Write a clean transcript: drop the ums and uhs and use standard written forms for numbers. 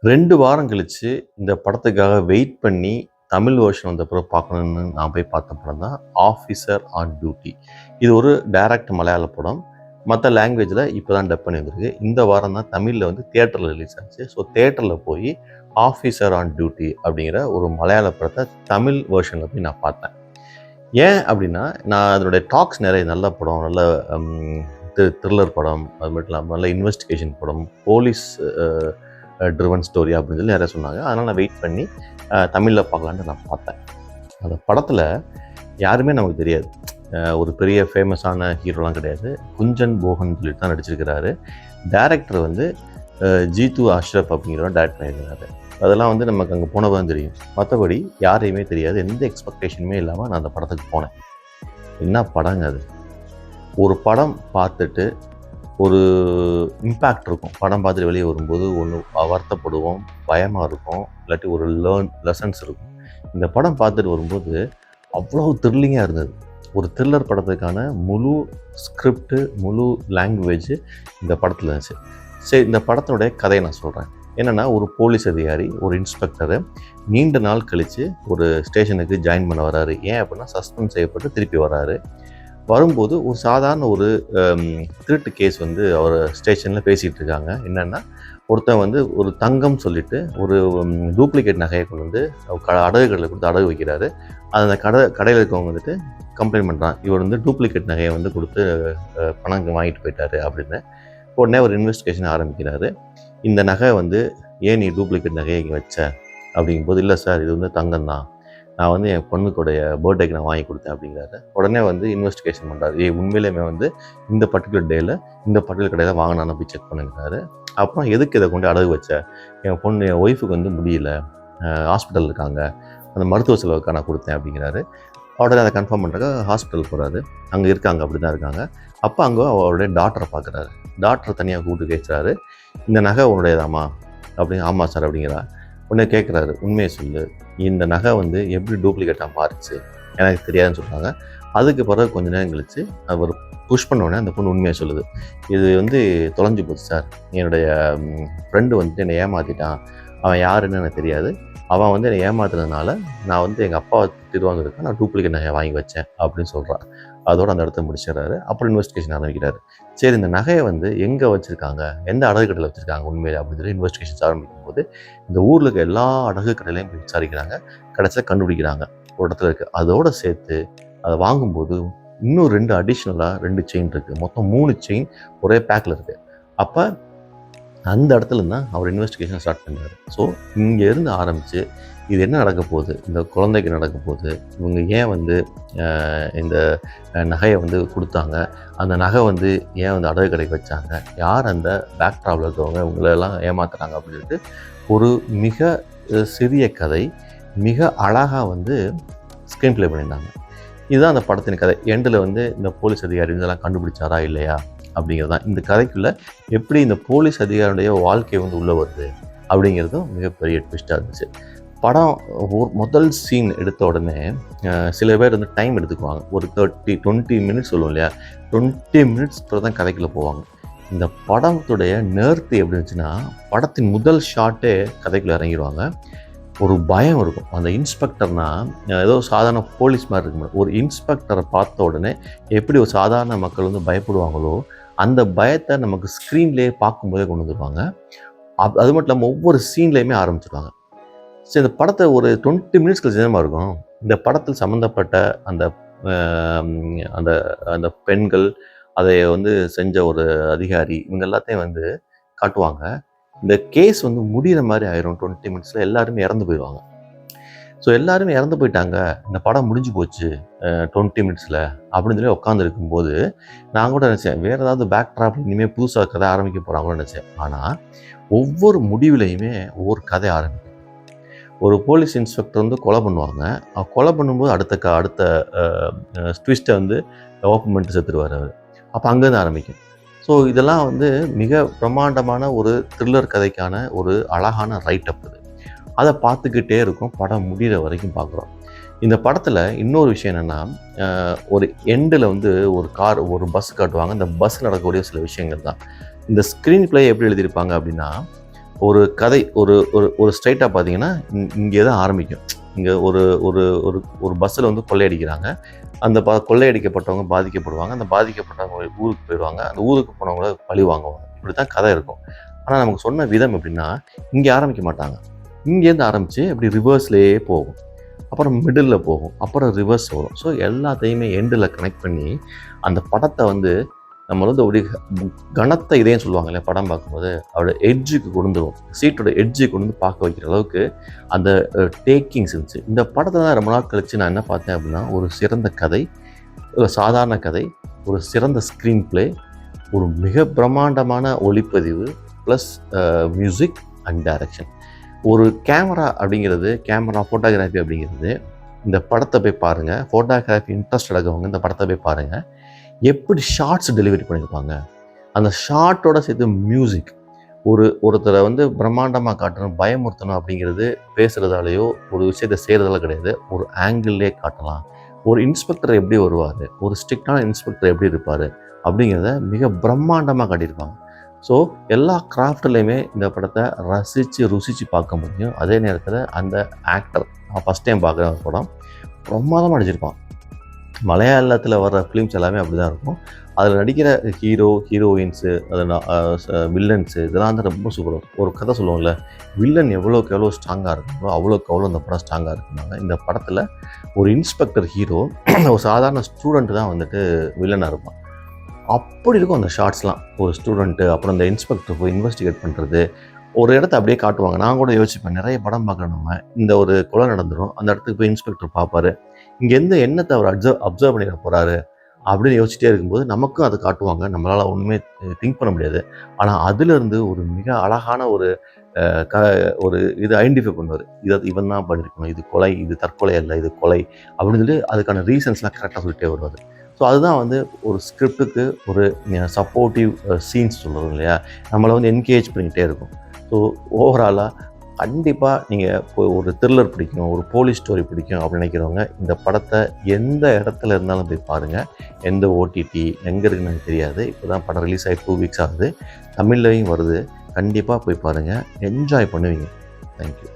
2 வாரம் கழிச்சு இந்த படத்துக்காக வெயிட் பண்ணி தமிழ் வெர்ஷன் வந்த பிறகு பார்க்கணுன்னு நான் போய் பார்த்த படம் தான் ஆஃபீஸர் ஆன் டியூட்டி. இது ஒரு டைரக்ட் மலையாள படம். மற்ற லாங்குவேஜில் இப்போ தான் டப் பண்ணி வந்திருக்கு. இந்த வாரம் தான் தமிழில் வந்து தியேட்டரில் ரிலீஸ் ஆச்சு. ஸோ தியேட்டரில் போய் ஆஃபீஸர் ஆன் டியூட்டி அப்படிங்கிற ஒரு மலையாள படத்தை தமிழ் வெர்ஷனில் போய் நான் பார்த்தேன். ஏன் அப்படின்னா, நான் அதனுடைய டாக்ஸ் நிறைய நல்ல படம், நல்ல த்ரில்லர் படம், அது மட்டும் இல்லாமல் நல்ல இன்வெஸ்டிகேஷன் படம், போலீஸ் ட்ரிவன் ஸ்டோரி அப்படின்னு சொல்லி நிறைய சொன்னாங்க. அதனால் நான் வெயிட் பண்ணி தமிழில் பார்க்கலான்ட்டு நான் பார்த்தேன். அந்த படத்தில் யாருமே நமக்கு தெரியாது. ஒரு பெரிய ஃபேமஸான ஹீரோலாம் கிடையாது. குஞ்சன் போகன் சொல்லிட்டு தான் நடிச்சிருக்கிறாரு. டைரக்டர் வந்து ஜீத்து அஷ்ரப் அப்படிங்கிறவர் டைரக்ட் பண்ணியிருக்கிறாரு. அதெல்லாம் வந்து நமக்கு அங்கே போனதான் தெரியும். மற்றபடி யாரையுமே தெரியாது. எந்த எக்ஸ்பெக்டேஷனுமே இல்லாமல் நான் அந்த படத்துக்கு போனேன். என்ன படங்க அது? ஒரு படம் பார்த்துட்டு ஒரு இம்பேக்ட் இருக்கும். படம் பார்த்துட்டு வெளியே வரும்போது ஒன்று வருத்தப்படுவோம், பயமாக இருக்கும், இல்லாட்டி ஒரு லெசன்ஸ் இருக்கும். இந்த படம் பார்த்துட்டு வரும்போது அவ்வளோ த்ரில்லிங்காக இருந்தது. ஒரு த்ரில்லர் படத்துக்கான முழு ஸ்கிரிப்டு, முழு லாங்குவேஜ் இந்த படத்தில் இருந்துச்சு. சரி, இந்த படத்தினுடைய கதையை நான் சொல்கிறேன். என்னென்னா, ஒரு போலீஸ் அதிகாரி, ஒரு இன்ஸ்பெக்டரு நீண்ட நாள் கழித்து ஒரு ஸ்டேஷனுக்கு ஜாயின் பண்ண வராரு. ஏன் அப்படின்னா, சஸ்பெண்ட் செய்யப்பட்டு திருப்பி வராரு. வரும்போது ஒரு சாதாரண ஒரு திருட்டு கேஸ் வந்து அவர் ஸ்டேஷனில் பேசிகிட்டு இருக்காங்க. என்னென்னா, ஒருத்தன் வந்து ஒரு தங்கம் சொல்லிட்டு ஒரு டூப்ளிகேட் நகையை கொண்டு வந்து அடகு கடையில் கொடுத்து அடகு வைக்கிறாரு. அந்த கடையில் இருக்கவங்க வந்துட்டு கம்ப்ளைண்ட் பண்ணுறான், இவர் வந்து டூப்ளிகேட் நகையை வந்து கொடுத்து பணம் வாங்கிட்டு போயிட்டாரு அப்படின்னு. உடனே ஒரு இன்வெஸ்டிகேஷன் ஆரம்பிக்கிறாரு. இந்த நகை வந்து ஏன் நீ டூப்ளிகேட் நகையை இங்கே வச்ச அப்படிங்கும்போது, இல்லை சார், இது வந்து தங்கம் தான், நான் வந்து என் பொண்ணுக்குடைய பர்த்டேக்கு நான் வாங்கி கொடுத்தேன் அப்படிங்கிறாரு. உடனே வந்து இன்வெஸ்டிகேஷன் பண்ணுறாரு. உண்மையிலேயுமே வந்து இந்த பர்டிகுலர் டேயில் இந்த பர்டிகுலர் கடையில் வாங்கினான்னு போய் செக் பண்ணுங்கிறாரு. அப்புறம் எதுக்கு இதை கொண்டு அடகு வச்ச? என் ஒய்ஃபுக்கு வந்து முடியல, ஹாஸ்பிட்டல் இருக்காங்க, அந்த மருத்துவ செலவுக்காக நான் கொடுத்தேன் அப்படிங்கிறாரு. உடனே அதை கன்ஃபார்ம் பண்ணுறாங்க. ஹாஸ்பிட்டல் போகிறாரு. அங்கே இருக்காங்க, அப்படி தான் இருக்காங்க. அப்போ அங்கே அவருடைய டாக்டரை பார்க்குறாரு. டாக்டரை தனியாக கூப்பிட்டு கேட்குறாரு, இந்த நகை உன்னுடையதாமா அப்படின்னு. ஆமாம் சார் அப்படிங்கிறா. உடனே கேட்குறாரு, உண்மையை சொல்லு, இந்த நகை வந்து எப்படி டூப்ளிகேட்டாக மாறிச்சு? எனக்கு தெரியாதுன்னு சொல்கிறாங்க. அதுக்கு பிறகு கொஞ்சம் நேரம் கழித்து அவர் புஷ் பண்ண உடனே அந்த பொண்ணு உண்மையை சொல்லுது, இது வந்து தொலைஞ்சு போச்சு சார், என்னுடைய ஃப்ரெண்டு வந்துட்டு என்னை ஏமாற்றிட்டான், அவன் யாருன்னு எனக்கு தெரியாது, அவன் வந்து என்னை ஏமாத்துறதுனால நான் வந்து எங்கள் அப்பாவை திட்டுவாங்கிறதுக்கு நான் டூப்ளிகேட் நகையை வாங்கி வச்சேன் அப்படின்னு சொல்கிறான். அதோடு அந்த இடத்த முடிச்சிடறாரு. அப்புறம் இன்வெஸ்டிகேஷன் ஆரம்பிக்கிறாரு. சரி, இந்த நகையை வந்து எங்கே வச்சுருக்காங்க, எந்த அடகு கடையில் வச்சுருக்காங்க உண்மையிலே அப்படின்னு சொல்லி இன்வெஸ்டிகேஷன்ஸ் ஆரம்பிக்கும் போது இந்த ஊரில் இருக்க எல்லா அடகு கடையிலையும் போய் விசாரிக்கிறாங்க. கடைசியில் கண்டுபிடிக்கிறாங்க ஒரு இடத்துல இருக்குது. அதோடு சேர்த்து அதை வாங்கும்போது இன்னும் 2 அடிஷ்னலாக 2 செயின் இருக்குது. மொத்தம் 3 செயின் ஒரே பேக்கில் இருக்குது. அப்போ அந்த இடத்துல தான் அவர் இன்வெஸ்டிகேஷன் ஸ்டார்ட் பண்ணார். ஸோ இங்கேருந்து ஆரம்பித்து இது என்ன நடக்க போகுது, இந்த குழந்தைக்கு நடக்க போகுது, இவங்க ஏன் வந்து இந்த நகையை வந்து கொடுத்தாங்க, அந்த நகை வந்து ஏன் வந்து அடகு கடைக்கு வச்சாங்க, யார் அந்த பேக் ட்ராவில் இருக்கவங்க இவங்களெல்லாம் ஏமாத்துறாங்க அப்படின்ட்டு ஒரு மிக சிறிய கதை, மிக அழகாக வந்து ஸ்க்ரீன் ப்ளே பண்ணியிருந்தாங்க. இதுதான் அந்த படத்தின் கதை. எண்டில் வந்து இந்த போலீஸ் அதிகாரி இதெல்லாம் கண்டுபிடிச்சாரா இல்லையா அப்படிங்கிறது தான். இந்த கதைக்குள்ளே எப்படி இந்த போலீஸ் அதிகாரியுடைய வாழ்க்கை வந்து உள்ளே வருது அப்படிங்கிறதும் மிகப்பெரிய ட்விஸ்ட்டாக இருந்துச்சு. படம் முதல் சீன் எடுத்த உடனே சில பேர் வந்து டைம் எடுத்துக்குவாங்க. ஒரு 20 மினிட்ஸ் சொல்லுவோம் இல்லையா, 20 மினிட்ஸ் தான் கதைக்குள்ளே போவாங்க. இந்த படத்துடைய நேர்த்தி எப்படி இருந்துச்சுன்னா, படத்தின் முதல் ஷாட்டே கதைக்குள்ளே இறங்கிடுவாங்க. ஒரு பயம் இருக்கும். அந்த இன்ஸ்பெக்டர்னால் ஏதோ சாதாரண போலீஸ் மாதிரி இருக்கும். ஒரு இன்ஸ்பெக்டரை பார்த்த உடனே எப்படி ஒரு சாதாரண மக்கள் வந்து பயப்படுவாங்களோ, அந்த பயத்தை நமக்கு ஸ்க்ரீன்லேயே பார்க்கும்போதே கொண்டு வந்துடுவாங்க. அது மட்டும் இல்லாமல் ஒவ்வொரு சீன்லேயுமே ஆரம்பிச்சிடுவாங்க. சரி, இந்த படத்தை ஒரு 20 மினிட்ஸ் கழிச்சு சினிமா இருக்கும். இந்த படத்தில் சம்மந்தப்பட்ட அந்த அந்த அந்த பெண்கள், அதை வந்து செஞ்ச ஒரு அதிகாரி, இவங்க எல்லாத்தையும் வந்து காட்டுவாங்க. இந்த கேஸ் வந்து முடிகிற மாதிரி ஆயிரும். 20 மினிட்ஸில் எல்லாருமே இறந்து போயிடுவாங்க. ஸோ எல்லாருமே இறந்து போயிட்டாங்க, இந்த படம் முடிஞ்சு போச்சு 20 மினிட்ஸில் அப்படின்னு சொல்லி உட்காந்துருக்கும்போது நான் கூட நினச்சேன், வேறு ஏதாவது பேக் ட்ராப் இனிமேல் புதுசாக கதை ஆரம்பிக்க போகிறாங்களோன்னு நினச்சேன். ஆனால் ஒவ்வொரு முடிவுலையுமே ஒவ்வொரு கதை ஆரம்பிக்கும். ஒரு போலீஸ் இன்ஸ்பெக்டர் வந்து கொலை பண்ணுவாங்க. கொலை பண்ணும்போது அடுத்த ட்விஸ்ட்டை வந்து ஓப்பன் பண்ணிட்டு செத்துருவார் அவர். அப்போ அங்கேருந்து ஆரம்பிக்கும். ஸோ இதெல்லாம் வந்து மிக பிரம்மாண்டமான ஒரு த்ரில்லர் கதைக்கான ஒரு அழகான ரைட் அப் இது. அதை பார்த்துக்கிட்டே இருக்கும், படம் முடிகிற வரைக்கும் பார்க்குறோம். இந்த படத்தில் இன்னொரு விஷயம் என்னென்னா, ஒரு எண்டில் வந்து ஒரு பஸ் காட்டுவாங்க. இந்த பஸ் நடக்கக்கூடிய சில விஷயங்கள் தான். இந்த ஸ்க்ரீன் ப்ளே எப்படி எழுதியிருப்பாங்க அப்படின்னா, ஒரு கதை ஒரு ஒரு ஒரு ஸ்ட்ரைட்டாக பார்த்தீங்கன்னா இங்கே தான் ஆரம்பிக்கும். இங்கே ஒரு ஒரு ஒரு ஒரு பஸ்ஸில் வந்து கொள்ளையடிக்கிறாங்க. அந்த கொள்ளையடிக்கப்பட்டவங்க பாதிக்கப்படுவாங்க. அந்த பாதிக்கப்பட்டவங்க ஊருக்கு போயிடுவாங்க. அந்த ஊருக்கு போனவங்கள பழி வாங்குவாங்க. இப்படி தான் கதை இருக்கும். ஆனால் நமக்கு சொன்ன விதம் எப்படின்னா, இங்கே ஆரம்பிக்க மாட்டாங்க. இங்கேருந்து ஆரம்பித்து அப்படி ரிவர்ஸ்லேயே போகும். அப்புறம் மிடில் போகும். அப்புறம் ரிவர்ஸ் வரும். ஸோ எல்லாத்தையுமே எண்டில் கனெக்ட் பண்ணி அந்த படத்தை வந்து நம்ம வந்து ஒரு கனத்த இதயம் சொல்லுவாங்க இல்லையா, படம் பார்க்கும்போது அவரோட எட்ஜுக்கு கொண்டு வரும். சீட்டோட எட்ஜுக்கு கொண்டு வந்து பார்க்க வைக்கிற அளவுக்கு அந்த டேக்கிங்ஸ் இருந்துச்சு. இந்த படத்தை தான் ரொம்ப நாள் கழித்து நான் என்ன பார்த்தேன் அப்படின்னா, ஒரு சிறந்த கதை, ஒரு சாதாரண கதை, ஒரு சிறந்த ஸ்க்ரீன் பிளே, ஒரு மிக பிரம்மாண்டமான ஒளிப்பதிவு, ப்ளஸ் மியூசிக் அண்ட் டைரக்ஷன். ஒரு கேமரா அப்படிங்கிறது, கேமரா ஃபோட்டோகிராஃபி அப்படிங்கிறது, இந்த படத்தை போய் பாருங்கள். ஃபோட்டோகிராஃபி இன்ட்ரெஸ்ட் இருக்கவங்க இந்த படத்தை போய் பாருங்கள். எப்படி ஷார்ட்ஸ் டெலிவரி பண்ணியிருப்பாங்க, அந்த ஷார்ட்டோட சேர்த்து மியூசிக். ஒருத்தரை வந்து பிரம்மாண்டமாக காட்டணும், பயமுறுத்தணும் அப்படிங்கிறது பேசுகிறதாலேயோ ஒரு விஷயத்தை செய்கிறதால கிடையாது. ஒரு ஆங்கிள்லேயே காட்டலாம். ஒரு இன்ஸ்பெக்டர் எப்படி வருவார், ஒரு ஸ்ட்ரிக்டான இன்ஸ்பெக்டர் எப்படி இருப்பார் அப்படிங்கிறத மிக பிரம்மாண்டமாக காட்டியிருப்பாங்க. ஸோ எல்லா கிராஃப்ட்லேயுமே இந்த படத்தை ருசித்து பார்க்க முடியும். அதே நேரத்தில் அந்த ஆக்டர், நான் ஃபஸ்ட் டைம் பார்க்குற ஒரு படம், பிரமாதமாக நடிச்சிருப்பான். மலையாளத்தில் வர்ற ஃபிலிம்ஸ் எல்லாமே அப்படி தான் இருக்கும். அதில் நடிக்கிற ஹீரோ, ஹீரோயின்ஸு, அதில் வில்லன்ஸு, இதெல்லாம் வந்து ரொம்ப சூப்பராக. ஒரு கதை சொல்லுவோம்ல, வில்லன் எவ்வளோக்கு எவ்வளோ ஸ்ட்ராங்காக இருக்கணும் அவ்வளோக்கு அவ்வளோ இந்த படம் ஸ்ட்ராங்காக இருக்குனாங்க. இந்த படத்தில் ஒரு இன்ஸ்பெக்டர் ஹீரோ, ஒரு சாதாரண ஸ்டூடெண்ட் தான் வந்துட்டு வில்லனாக இருப்பான். அப்படி இருக்கும் அந்த ஷார்ட்ஸ்லாம். ஒரு ஸ்டூடெண்ட்டு, அப்புறம் இந்த இன்ஸ்பெக்டர் போய் இன்வெஸ்டிகேட் பண்ணுறது, ஒரு இடத்த அப்படியே காட்டுவாங்க. நான் கூட யோசிப்பேன், நிறைய படம் பார்க்குறோம் நம்ம, இந்த ஒரு கொலை நடந்துடும், அந்த இடத்துக்கு போய் இன்ஸ்பெக்டர் பார்ப்பாரு, இங்கே எந்த எண்ணத்தை அவர் அப்சர்வ் பண்ணிட போகிறாரு அப்படின்னு யோசிச்சிட்டே இருக்கும்போது நமக்கும் அதை காட்டுவாங்க. நம்மளால் ஒன்றுமே திங்க் பண்ண முடியாது. ஆனால் அதிலிருந்து ஒரு மிக அழகான ஒரு ஒரு இது ஐடென்டிஃபை பண்ணுவார். இவன் தான் பண்ணியிருக்கணும், இது கொலை, இது தற்கொலை அல்ல, இது கொலை அப்படின்னு சொல்லி அதுக்கான ரீசன்ஸ்லாம் கரெக்டாக சொல்லிட்டே வருவார். ஸோ அதுதான் வந்து ஒரு ஸ்கிரிப்டுக்கு ஒரு சப்போர்ட்டிவ் சீன்ஸ் சொல்கிறோம் இல்லையா, நம்மளை வந்து என்கேஜ் பண்ணிக்கிட்டே இருக்கும். ஸோ ஓவராலாக கண்டிப்பாக நீங்கள் ஒரு த்ரில்லர் பிடிக்கும், ஒரு போலீஸ் ஸ்டோரி பிடிக்கும் அப்படின்னு நினைக்கிறவங்க இந்த படத்தை எந்த இடத்துல இருந்தாலும் போய் பாருங்கள். எந்த ஓடிடி எங்கே இருக்குன்னு எனக்கு தெரியாது. இப்போ தான் படம் ரிலீஸ் ஆகி 2 வீக்ஸ் ஆகுது. தமிழ்லையும் வருது. கண்டிப்பாக போய் பாருங்கள், என்ஜாய் பண்ணுவீங்க. தேங்க்யூ.